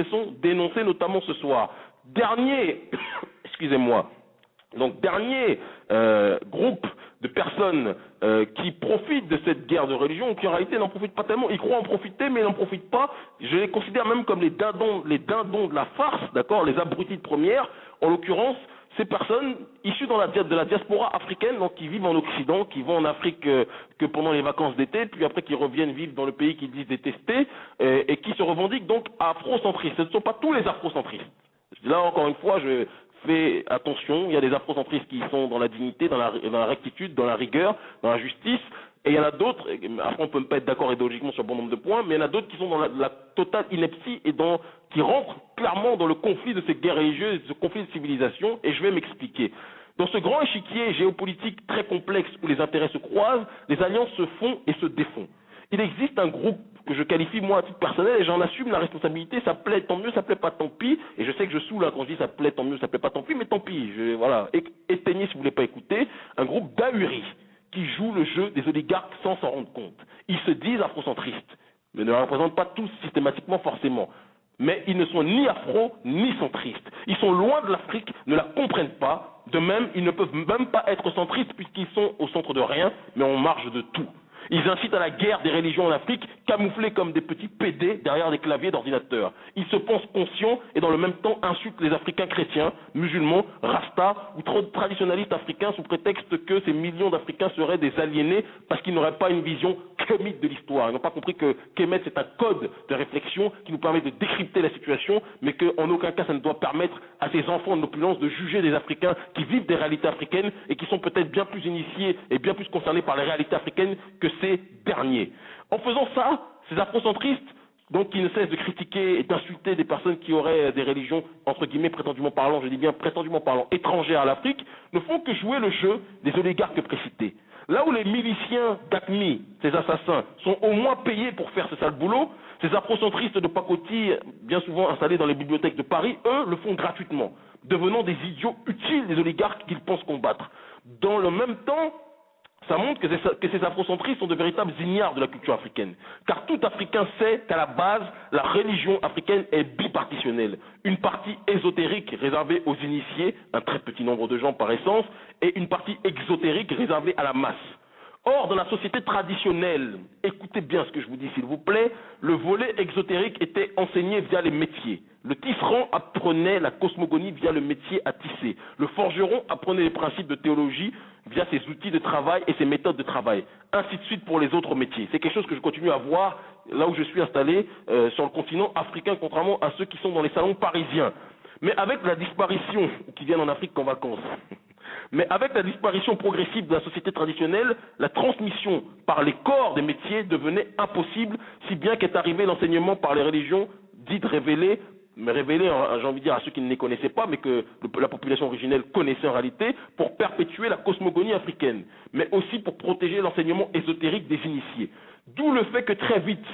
cessons d'énoncer, notamment ce soir. Dernier, excusez-moi, donc dernier groupe de personnes qui profitent de cette guerre de religion, qui en réalité n'en profitent pas tellement, ils croient en profiter mais ils n'en profitent pas, je les considère même comme les dindons de la farce, d'accord, les abrutis de première, en l'occurrence, ces personnes issues de la diaspora africaine, donc qui vivent en Occident, qui vont en Afrique que pendant les vacances d'été, puis après qui reviennent vivre dans le pays qu'ils disent détester, et qui se revendiquent donc afrocentristes. Ce ne sont pas tous les afrocentristes. Là, encore une fois, je fais attention, il y a des afrocentristes qui sont dans la dignité, dans la rectitude, dans la rigueur, dans la justice, et il y en a d'autres, après on peut ne pas être d'accord idéologiquement sur un bon nombre de points, mais il y en a d'autres qui sont dans la totale ineptie et qui rentrent clairement dans le conflit de ces guerres religieuses, ce conflit de civilisation, et je vais m'expliquer. Dans ce grand échiquier géopolitique très complexe où les intérêts se croisent, les alliances se font et se défont. Il existe un groupe que je qualifie moi à titre personnel et j'en assume la responsabilité, ça plaît tant mieux, ça plaît pas tant pis, et je sais que je saoule quand je dis ça plaît tant mieux, ça plaît pas tant pis, mais tant pis, voilà, éteignez si vous voulez pas écouter, un groupe d'ahuris qui joue le jeu des oligarques sans s'en rendre compte. Ils se disent afrocentristes, mais ne la représentent pas tous systématiquement forcément. Mais ils ne sont ni afro ni centristes. Ils sont loin de l'Afrique, ne la comprennent pas. De même, ils ne peuvent même pas être centristes puisqu'ils sont au centre de rien, mais en marge de tout. Ils incitent à la guerre des religions en Afrique, camouflés comme des petits PD derrière des claviers d'ordinateur. Ils se pensent conscients et dans le même temps insultent les Africains chrétiens, musulmans, rastas ou traditionalistes africains sous prétexte que ces millions d'Africains seraient des aliénés parce qu'ils n'auraient pas une vision kémite de l'histoire. Ils n'ont pas compris que Kemet c'est un code de réflexion qui nous permet de décrypter la situation, mais qu'en aucun cas ça ne doit permettre à ces enfants de l'opulence de juger des Africains qui vivent des réalités africaines et qui sont peut-être bien plus initiés et bien plus concernés par les réalités africaines que ces derniers. En faisant ça, ces afrocentristes, donc qui ne cessent de critiquer et d'insulter des personnes qui auraient des religions, entre guillemets, prétendument parlant, je dis bien prétendument parlant, étrangères à l'Afrique, ne font que jouer le jeu des oligarques précités. Là où les miliciens d'AQMI, ces assassins, sont au moins payés pour faire ce sale boulot, ces afrocentristes de pacotille, bien souvent installés dans les bibliothèques de Paris, eux, le font gratuitement, devenant des idiots utiles des oligarques qu'ils pensent combattre. Dans le même temps, ça montre que ces afrocentristes sont de véritables ignares de la culture africaine. Car tout Africain sait qu'à la base, la religion africaine est bipartitionnelle. Une partie ésotérique réservée aux initiés, un très petit nombre de gens par essence, et une partie exotérique réservée à la masse. Or, dans la société traditionnelle, écoutez bien ce que je vous dis s'il vous plaît, le volet exotérique était enseigné via les métiers. Le tisserand apprenait la cosmogonie via le métier à tisser. Le forgeron apprenait les principes de théologie via ses outils de travail et ses méthodes de travail. Ainsi de suite pour les autres métiers. C'est quelque chose que je continue à voir là où je suis installé sur le continent africain, contrairement à ceux qui sont dans les salons parisiens. Mais avec la disparition, qui viennent en Afrique en vacances, mais avec la disparition progressive de la société traditionnelle, la transmission par les corps des métiers devenait impossible, si bien qu'est arrivé l'enseignement par les religions dites révélées, mais révélées, j'ai envie de dire, à ceux qui ne les connaissaient pas, mais que la population originelle connaissait en réalité, pour perpétuer la cosmogonie africaine, mais aussi pour protéger l'enseignement ésotérique des initiés. D'où le fait que très vite,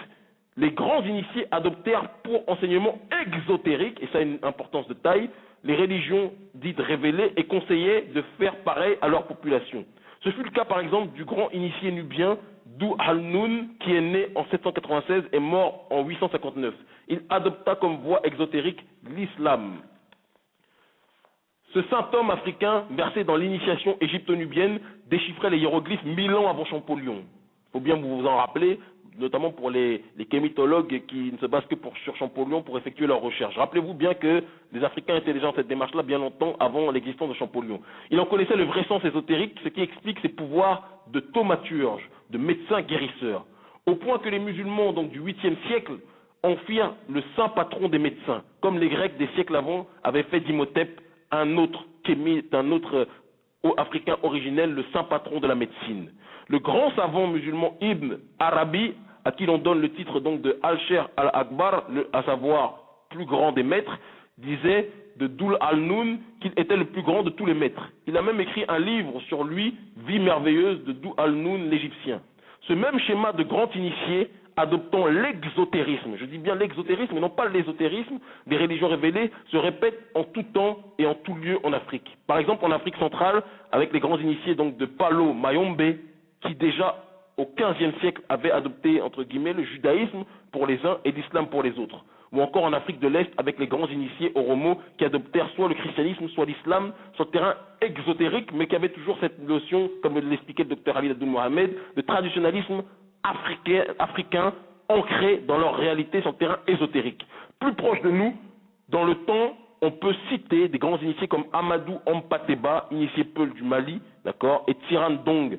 les grands initiés adoptèrent pour enseignement exotérique, et ça a une importance de taille, les religions dites révélées et conseillaient de faire pareil à leur population. Ce fut le cas par exemple du grand initié nubien Dou al-Noun qui est né en 796 et mort en 859. Il adopta comme voie exotérique l'islam. Ce saint homme africain, versé dans l'initiation égypto-nubienne, déchiffrait les hiéroglyphes 1000 ans avant Champollion. Il faut bien vous en rappeler, notamment pour les kémitologues qui ne se basent que sur Champollion pour effectuer leurs recherches. Rappelez-vous bien que les Africains étaient déjà dans cette démarche-là bien longtemps avant l'existence de Champollion. Il en connaissait le vrai sens ésotérique, ce qui explique ses pouvoirs de thaumaturge, de médecin guérisseur, au point que les musulmans donc, du 8e siècle en firent le saint patron des médecins, comme les Grecs des siècles avant avaient fait d'Imhotep un autre africain originel, le saint patron de la médecine. Le grand savant musulman Ibn Arabi, à qui l'on donne le titre donc de Al-Sher al-Akbar, à savoir plus grand des maîtres, disait de Doul al-Noun qu'il était le plus grand de tous les maîtres. Il a même écrit un livre sur lui, Vie merveilleuse de Doul al-Noun l'Égyptien. Ce même schéma de grand initié, adoptant l'exotérisme, je dis bien l'exotérisme et non pas l'ésotérisme, des religions révélées se répète en tout temps et en tout lieu en Afrique. Par exemple en Afrique centrale, avec les grands initiés donc de Palo Mayombe, qui déjà au XVe siècle avait adopté, entre guillemets, le judaïsme pour les uns et l'islam pour les autres. ou encore en Afrique de l'Est avec les grands initiés oromo qui adoptèrent soit le christianisme, soit l'islam sur le terrain exotérique, mais qui avaient toujours cette notion, comme l'expliquait le Dr Ali Abdoul Mohamed, de traditionnalisme africain ancré dans leur réalité sur le terrain ésotérique. Plus proche de nous, dans le temps, on peut citer des grands initiés comme Amadou Hampateba, initié Peul du Mali, d'accord, et Tirandong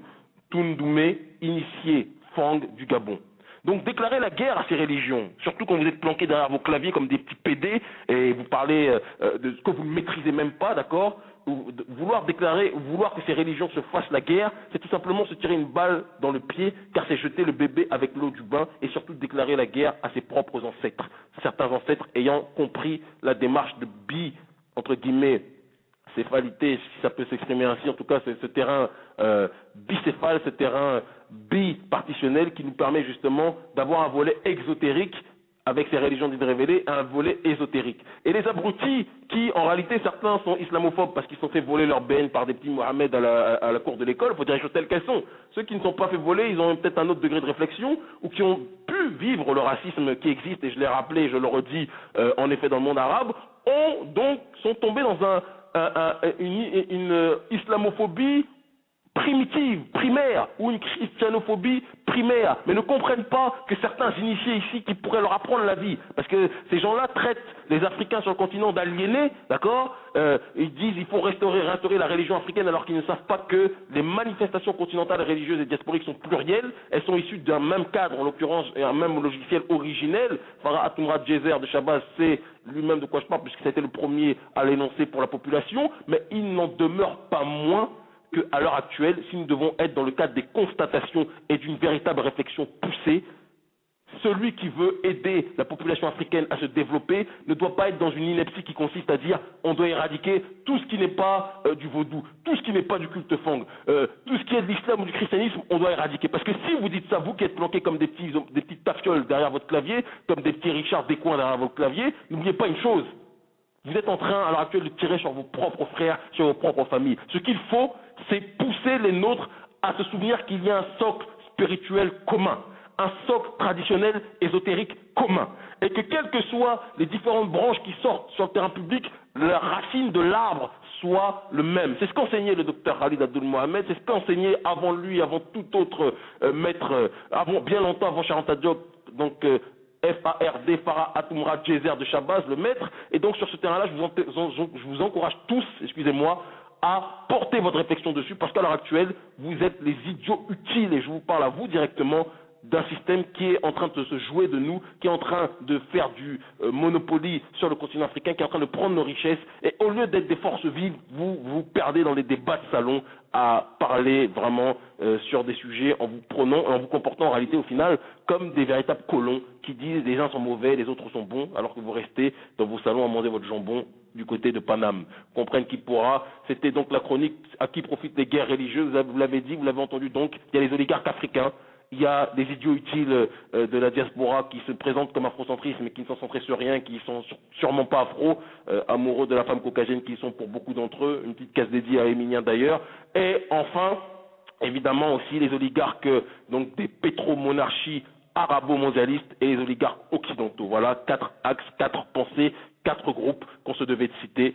Toundoumé, initié Fang du Gabon. Donc déclarer la guerre à ces religions, surtout quand vous êtes planqués derrière vos claviers comme des petits PD et vous parlez de ce que vous ne maîtrisez même pas, d'accord, vouloir que ces religions se fassent la guerre, c'est tout simplement se tirer une balle dans le pied, car c'est jeter le bébé avec l'eau du bain et surtout déclarer la guerre à ses propres ancêtres. Certains ancêtres ayant compris la démarche de entre guillemets, céphalité, si ça peut s'exprimer ainsi, en tout cas c'est ce terrain bicéphale, ce terrain bipartitionnel qui nous permet justement d'avoir un volet exotérique avec ces religions dites révélées, un volet ésotérique. Et les abrutis qui, en réalité, certains sont islamophobes parce qu'ils sont fait voler leur BN par des petits Mohamed à la cour de l'école, il faut dire les choses telles qu'elles sont. Ceux qui ne sont pas fait voler, ils ont peut-être un autre degré de réflexion ou qui ont pu vivre le racisme qui existe, et je l'ai rappelé, je le redis, en effet dans le monde arabe, sont tombés dans une islamophobie primitive, primaire, ou une christianophobie primaire, mais ne comprennent pas que certains initiés ici qui pourraient leur apprendre la vie, parce que ces gens-là traitent les Africains sur le continent d'aliénés, d'accord, ils disent il faut restaurer la religion africaine alors qu'ils ne savent pas que les manifestations continentales religieuses et diasporiques sont plurielles, elles sont issues d'un même cadre, en l'occurrence, et un même logiciel originel. Farah Atoumra Djezer de Shabazz, c'est lui-même de quoi je parle, puisque ça a été le premier à l'énoncer pour la population, mais il n'en demeure pas moins qu'à l'heure actuelle, si nous devons être dans le cadre des constatations et d'une véritable réflexion poussée, celui qui veut aider la population africaine à se développer ne doit pas être dans une ineptie qui consiste à dire on doit éradiquer tout ce qui n'est pas du vaudou, tout ce qui n'est pas du culte fang, tout ce qui est de l'islam ou du christianisme, on doit éradiquer. Parce que si vous dites ça, vous qui êtes planqués comme des petites tafioles derrière votre clavier, comme des petits Richard Descoings derrière votre clavier, n'oubliez pas une chose. Vous êtes en train, à l'heure actuelle, de tirer sur vos propres frères, sur vos propres familles. Ce qu'il faut, c'est pousser les nôtres à se souvenir qu'il y a un socle spirituel commun, un socle traditionnel ésotérique commun. Et que quelles que soient les différentes branches qui sortent sur le terrain public, la racine de l'arbre soit le même. C'est ce qu'enseignait le docteur Khalid Abdoul Mohamed, c'est ce qu'enseignait avant lui, avant tout autre maître, bien longtemps avant Charanta Diop, donc FARD, Farah Atoumra Djezer de Shabazz, le maître. Et donc sur ce terrain-là, je vous encourage tous, excusez-moi, à porter votre réflexion dessus, parce qu'à l'heure actuelle, vous êtes les idiots utiles, et je vous parle à vous directement, d'un système qui est en train de se jouer de nous, qui est en train de faire du Monopoly sur le continent africain, qui est en train de prendre nos richesses, et au lieu d'être des forces vives, vous vous perdez dans les débats de salon à parler vraiment sur des sujets en vous comportant en réalité au final comme des véritables colons qui disent les uns sont mauvais, les autres sont bons, alors que vous restez dans vos salons à manger votre jambon du côté de Paname. Comprenne qui pourra. C'était donc la chronique à qui profitent les guerres religieuses. Vous l'avez dit, vous l'avez entendu donc, il y a les oligarques africains. Il y a des idiots utiles de la diaspora qui se présentent comme afrocentristes mais qui ne sont centrés sur rien, qui ne sont sûrement pas afro, amoureux de la femme caucasienne qui sont pour beaucoup d'entre eux, une petite case dédiée à Émilien d'ailleurs. Et enfin, évidemment aussi les oligarques, donc des pétromonarchies arabo-mondialistes et les oligarques occidentaux. Voilà 4 axes, 4 pensées, 4 groupes qu'on se devait de citer.